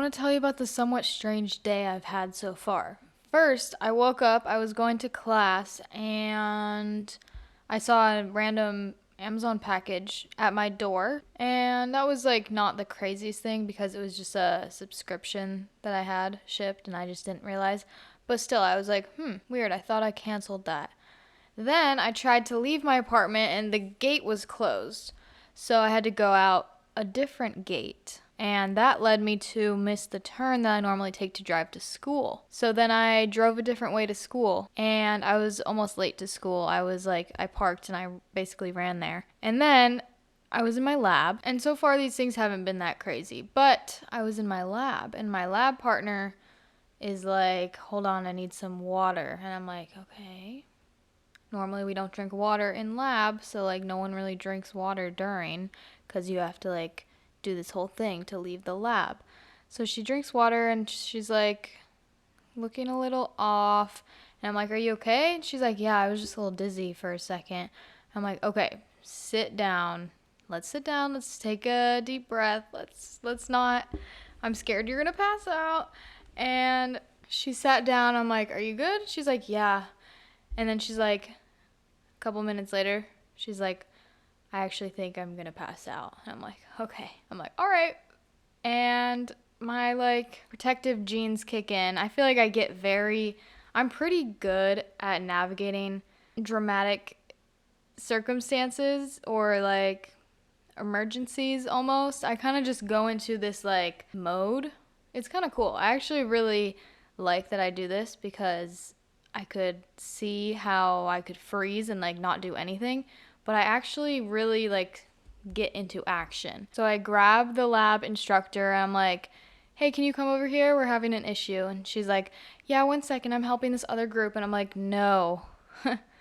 want to tell you about the somewhat strange day I've had so far. First, I woke up, I was going to class, and I saw a random Amazon package at my door. And that was like not the craziest thing because it was just a subscription that I had shipped and I just didn't realize. But still, I was like, weird, I thought I canceled that. Then I tried to leave my apartment and the gate was closed. So I had to go out a different gate. And that led me to miss the turn that I normally take to drive to school. So then I drove a different way to school and I was almost late to school. I parked and I basically ran there. And then I was in my lab. And so far these things haven't been that crazy. But I was in my lab and my lab partner is like, hold on, I need some water. And I'm like, okay. Normally we don't drink water in lab, so like no one really drinks water during because you have to like do this whole thing to leave the lab. So she drinks water and she's like looking a little off. And I'm like, are you okay? And she's like, yeah, I was just a little dizzy for a second. I'm like, okay, sit down. Let's sit down. Let's take a deep breath. Let's not. I'm scared you're going to pass out. And she sat down. I'm like, are you good? She's like, yeah. And then she's like, a couple minutes later, she's like, I actually think I'm going to pass out. And I'm like, okay. I'm like, all right. And my like protective genes kick in. I feel like I'm pretty good at navigating dramatic circumstances or like emergencies almost. I kind of just go into this like mode. It's kind of cool. I actually really like that I do this because I could see how I could freeze and like not do anything, but I actually really like get into action. So I grab the lab instructor and I'm like, hey, can you come over here? We're having an issue. And she's like, yeah, 1 second, I'm helping this other group. And I'm like, no,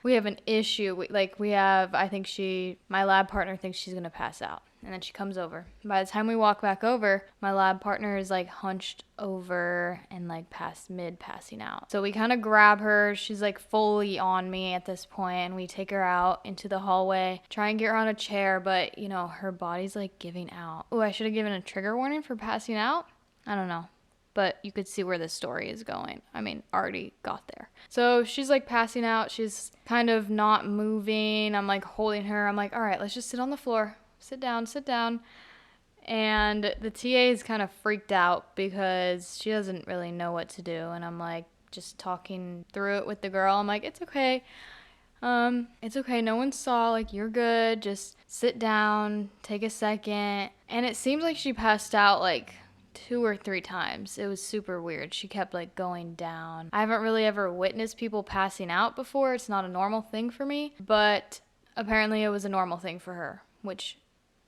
we have an issue. My lab partner thinks she's going to pass out. And then she comes over. By the time we walk back over, my lab partner is like hunched over and like passing out. So we kind of grab her. She's like fully on me at this point, and we take her out into the hallway, try and get her on a chair, but you know, her body's like giving out. Oh, I should have given a trigger warning for passing out. I don't know. But you could see where this story is going. I mean, already got there. So she's like passing out. She's kind of not moving. I'm like holding her. I'm like, all right, let's just sit on the floor. Sit down. And the TA is kind of freaked out because she doesn't really know what to do. And I'm like just talking through it with the girl. I'm like, it's okay. It's okay. No one saw. Like, you're good. Just sit down. Take a second. And it seems like she passed out like 2 or 3 times. It was super weird. She kept like going down. I haven't really ever witnessed people passing out before. It's not a normal thing for me, but apparently it was a normal thing for her, which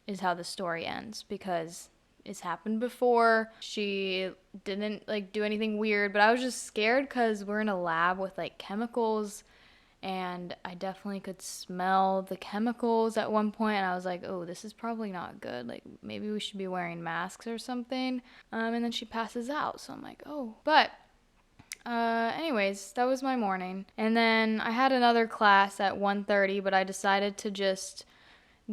is how the story ends because it's happened before. She didn't like do anything weird, but I was just scared because we're in a lab with like chemicals and I definitely could smell the chemicals at one point, and I was like, oh, this is probably not good. Like, maybe we should be wearing masks or something. And then she passes out, so I'm like, oh. But anyways, that was my morning. And then I had another class at 1:30, but I decided to just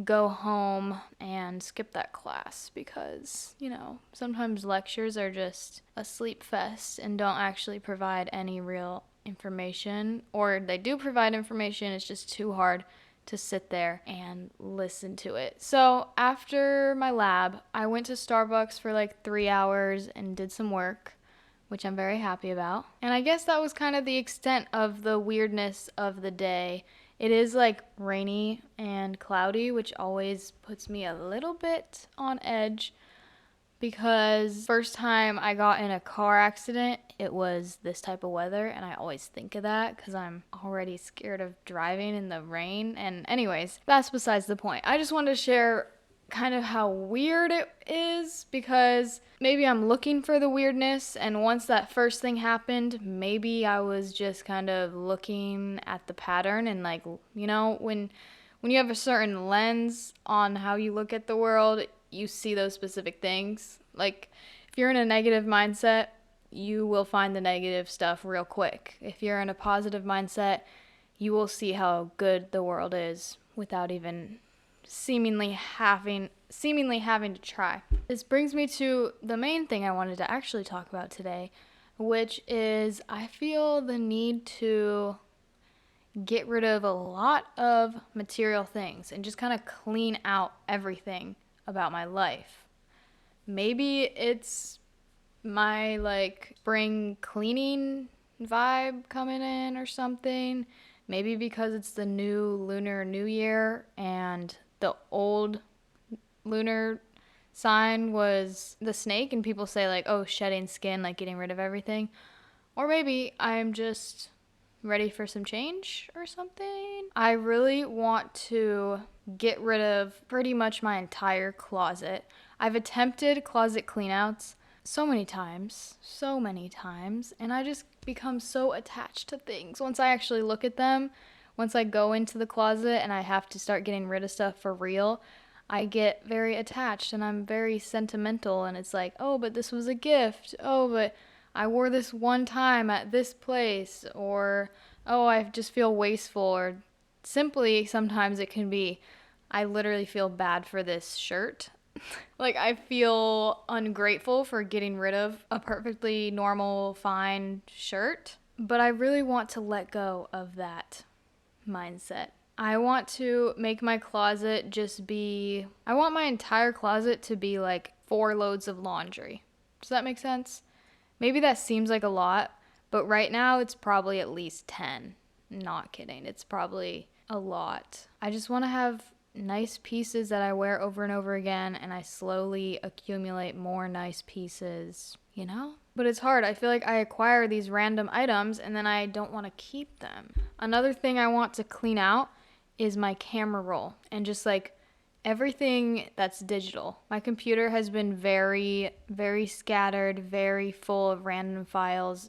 go home and skip that class because, you know, sometimes lectures are just a sleep fest and don't actually provide any real information, or they do provide information, it's just too hard to sit there and listen to it. So after my lab, I went to Starbucks for like 3 hours and did some work, which I'm very happy about. And I guess that was kind of the extent of the weirdness of the day. It is like rainy and cloudy, which always puts me a little bit on edge because first time I got in a car accident, it was this type of weather, and I always think of that because I'm already scared of driving in the rain. And anyways, that's besides the point. I just wanted to share kind of how weird it is because maybe I'm looking for the weirdness, and once that first thing happened, maybe I was just kind of looking at the pattern and like, you know, when you have a certain lens on how you look at the world, you see those specific things. Like, if you're in a negative mindset, you will find the negative stuff real quick. If you're in a positive mindset, you will see how good the world is without even seemingly having seemingly having to try. This brings me to the main thing I wanted to actually talk about today, which is I feel the need to get rid of a lot of material things and just kind of clean out everything about my life. Maybe it's my like spring cleaning vibe coming in or something. Maybe because it's the new Lunar New Year and the old lunar sign was the snake, and people say like, oh, shedding skin, like getting rid of everything. Or maybe I'm just ready for some change or something. I really want to get rid of pretty much my entire closet. I've attempted closet cleanouts so many times, and I just become so attached to things. Once I actually look at them, once I go into the closet and I have to start getting rid of stuff for real, I get very attached and I'm very sentimental, and it's like, oh, but this was a gift. Oh, but I wore this one time at this place, or oh, I just feel wasteful, or simply sometimes it can be, I literally feel bad for this shirt. Like I feel ungrateful for getting rid of a perfectly normal, fine shirt, but I really want to let go of that mindset. I want to make my closet just be, I want my entire closet to be like 4 loads of laundry. Does that make sense? Maybe that seems like a lot, but right now it's probably at least 10. Not kidding. It's probably a lot. I just want to have nice pieces that I wear over and over again, and I slowly accumulate more nice pieces, you know? But it's hard. I feel like I acquire these random items and then I don't want to keep them. Another thing I want to clean out is my camera roll and just like everything that's digital. My computer has been very, very scattered, very full of random files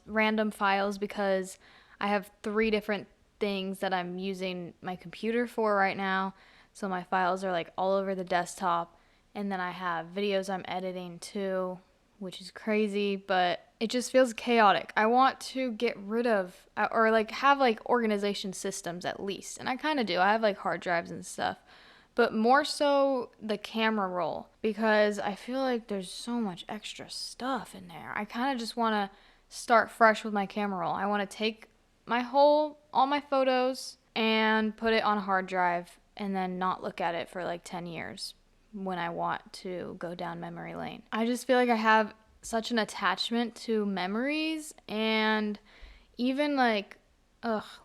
because I have 3 different things that I'm using my computer for right now. So my files are like all over the desktop, and then I have videos I'm editing too, which is crazy, but it just feels chaotic. I want to get rid of, or like have like organization systems at least. And I kind of do. I have like hard drives and stuff, but more so the camera roll, because I feel like there's so much extra stuff in there. I kind of just want to start fresh with my camera roll. I want to take all my photos and put it on a hard drive and then not look at it for like 10 years when I want to go down memory lane. I just feel like I have such an attachment to memories, and even like,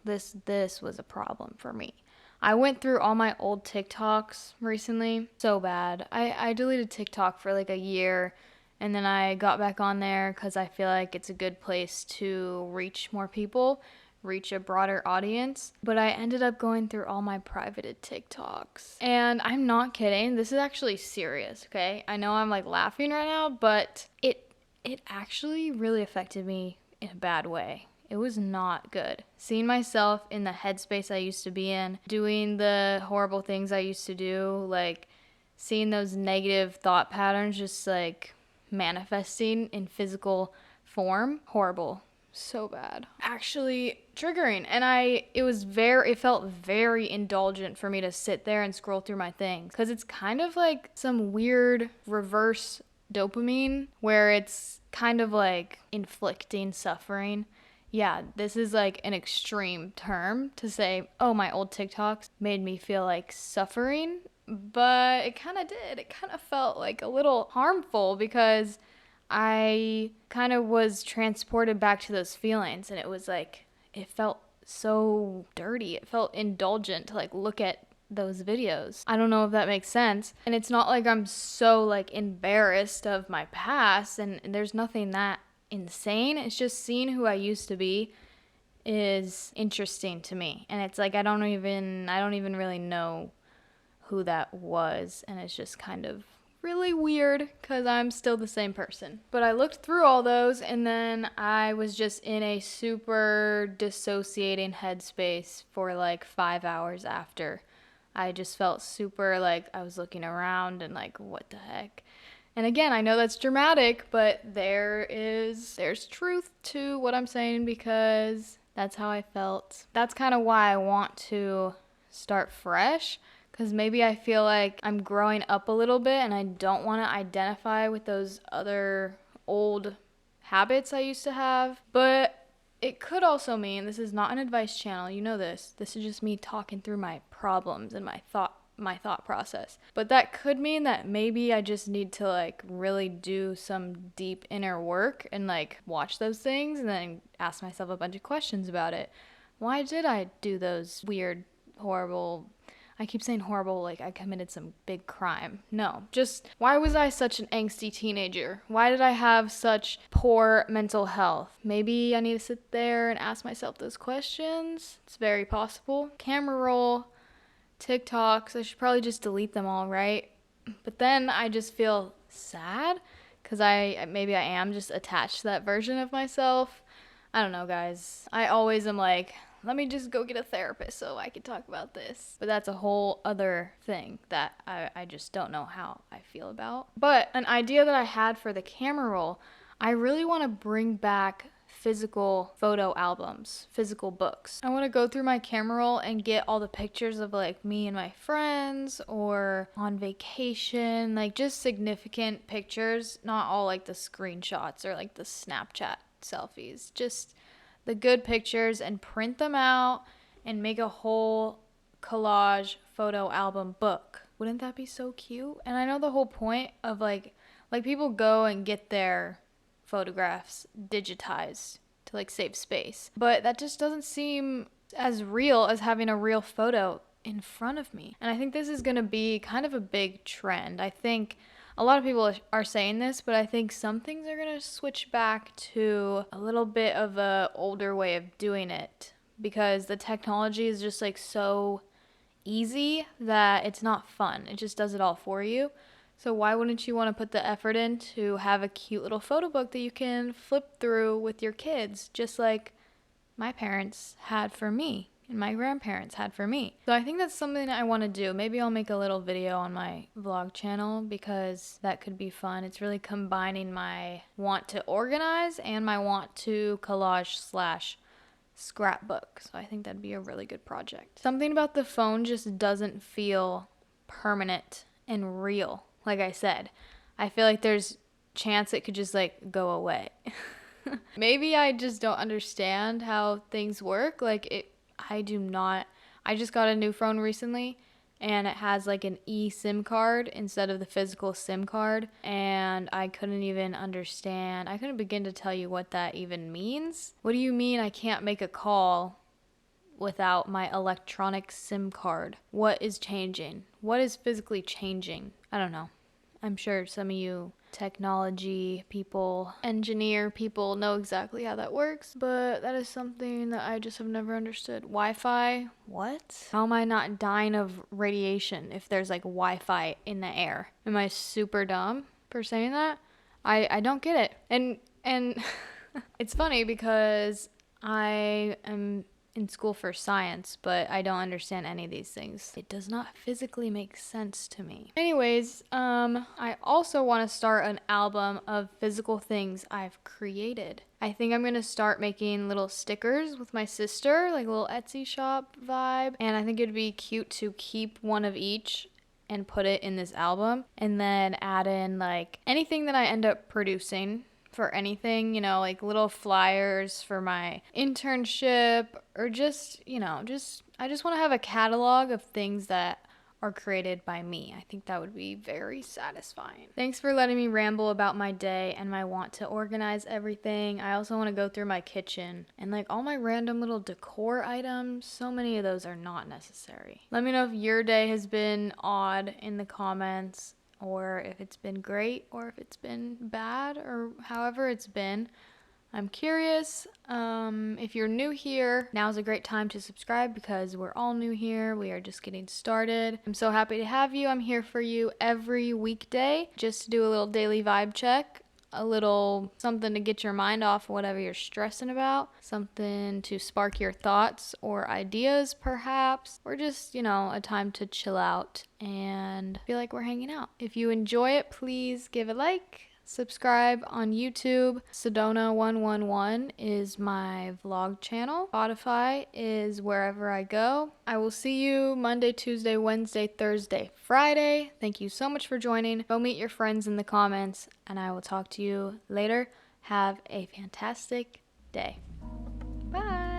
this was a problem for me. I went through all my old TikToks recently. So bad. I deleted TikTok for like a year, and then I got back on there because I feel like it's a good place to reach more people, reach a broader audience. But I ended up going through all my privated TikToks. And I'm not kidding. This is actually serious, okay? I know I'm like laughing right now, but it actually really affected me in a bad way. It was not good. Seeing myself in the headspace I used to be in, doing the horrible things I used to do, like seeing those negative thought patterns just like manifesting in physical form. Horrible. So bad. Actually triggering. And it felt very indulgent for me to sit there and scroll through my things, because it's kind of like some weird reverse dopamine where it's kind of like inflicting suffering. Yeah, this is like an extreme term to say, oh, my old TikToks made me feel like suffering, but it kind of did. It kind of felt like a little harmful because I kind of was transported back to those feelings, and it was like, it felt so dirty. It felt indulgent to like look at those videos. I don't know if that makes sense. And it's not like I'm so like embarrassed of my past, and there's nothing that insane. It's just seeing who I used to be is interesting to me. And it's like I don't even really know who that was, and it's just kind of really weird because I'm still the same person. But I looked through all those, and then I was just in a super dissociating headspace for like 5 hours after. I just felt super like I was looking around and like, what the heck? And again, I know that's dramatic, but there's truth to what I'm saying, because that's how I felt. That's kind of why I want to start fresh, because maybe I feel like I'm growing up a little bit and I don't want to identify with those other old habits I used to have. But it could also mean, this is not an advice channel, you know this. This is just me talking through my problems and my thought process. But that could mean that maybe I just need to like really do some deep inner work and like watch those things and then ask myself a bunch of questions about it. Why did I do those weird, horrible, I keep saying horrible like I committed some big crime. No, just why was I such an angsty teenager? Why did I have such poor mental health? Maybe I need to sit there and ask myself those questions. It's very possible. Camera roll, TikToks, I should probably just delete them all, right? But then I just feel sad because maybe I am just attached to that version of myself. I don't know, guys. I always am like, let me just go get a therapist so I can talk about this. But that's a whole other thing that I just don't know how I feel about. But an idea that I had for the camera roll, I really want to bring back physical photo albums, physical books. I want to go through my camera roll and get all the pictures of like me and my friends or on vacation, like just significant pictures, not all like the screenshots or like the Snapchat selfies, just the good pictures, and print them out and make a whole collage photo album book. Wouldn't that be so cute? And I know the whole point of like people go and get their photographs digitized to like save space, but that just doesn't seem as real as having a real photo in front of me. And I think this is going to be kind of a big trend. I think a lot of people are saying this, but I think some things are going to switch back to a little bit of a older way of doing it because the technology is just like so easy that it's not fun. It just does it all for you. So why wouldn't you want to put the effort in to have a cute little photo book that you can flip through with your kids, just like my parents had for me and my grandparents had for me. So I think that's something that I want to do. Maybe I'll make a little video on my vlog channel because that could be fun. It's really combining my want to organize and my want to collage / scrapbook. So I think that'd be a really good project. Something about the phone just doesn't feel permanent and real. Like I said, I feel like there's chance it could just like go away. Maybe I just don't understand how things work. I do not. I just got a new phone recently and it has like an eSIM card instead of the physical SIM card. And I couldn't even understand. I couldn't begin to tell you what that even means. What do you mean I can't make a call without my electronic SIM card? What is changing? What is physically changing? I don't know. I'm sure some of you technology people, engineer people know exactly how that works, but that is something that I just have never understood. Wi-Fi? What? How am I not dying of radiation if there's like Wi-Fi in the air? Am I super dumb for saying that? I don't get it. And it's funny because I am in school for science, but I don't understand any of these things. It does not physically make sense to me. Anyways, I also want to start an album of physical things I've created. I think I'm going to start making little stickers with my sister, like a little Etsy shop vibe, and I think it'd be cute to keep one of each and put it in this album, and then add in like anything that I end up producing for anything, like little flyers for my internship or just, I just want to have a catalog of things that are created by me. I think that would be very satisfying. Thanks for letting me ramble about my day and my want to organize everything. I also want to go through my kitchen and like all my random little decor items. So many of those are not necessary. Let me know if your day has been odd in the comments, or if it's been great, or if it's been bad, or however it's been. I'm curious. If you're new here, now's a great time to subscribe because we're all new here. We are just getting started. I'm so happy to have you. I'm here for you every weekday just to do a little daily vibe check, a little something to get your mind off whatever you're stressing about, something to spark your thoughts or ideas perhaps, or just, a time to chill out and feel like we're hanging out. If you enjoy it, please give a like, Subscribe on YouTube. Sedona111 is my vlog channel. Spotify is wherever I go. I will see you Monday, Tuesday, Wednesday, Thursday, Friday. Thank you so much for joining. Go meet your friends in the comments, and I will talk to you later. Have a fantastic day. Bye.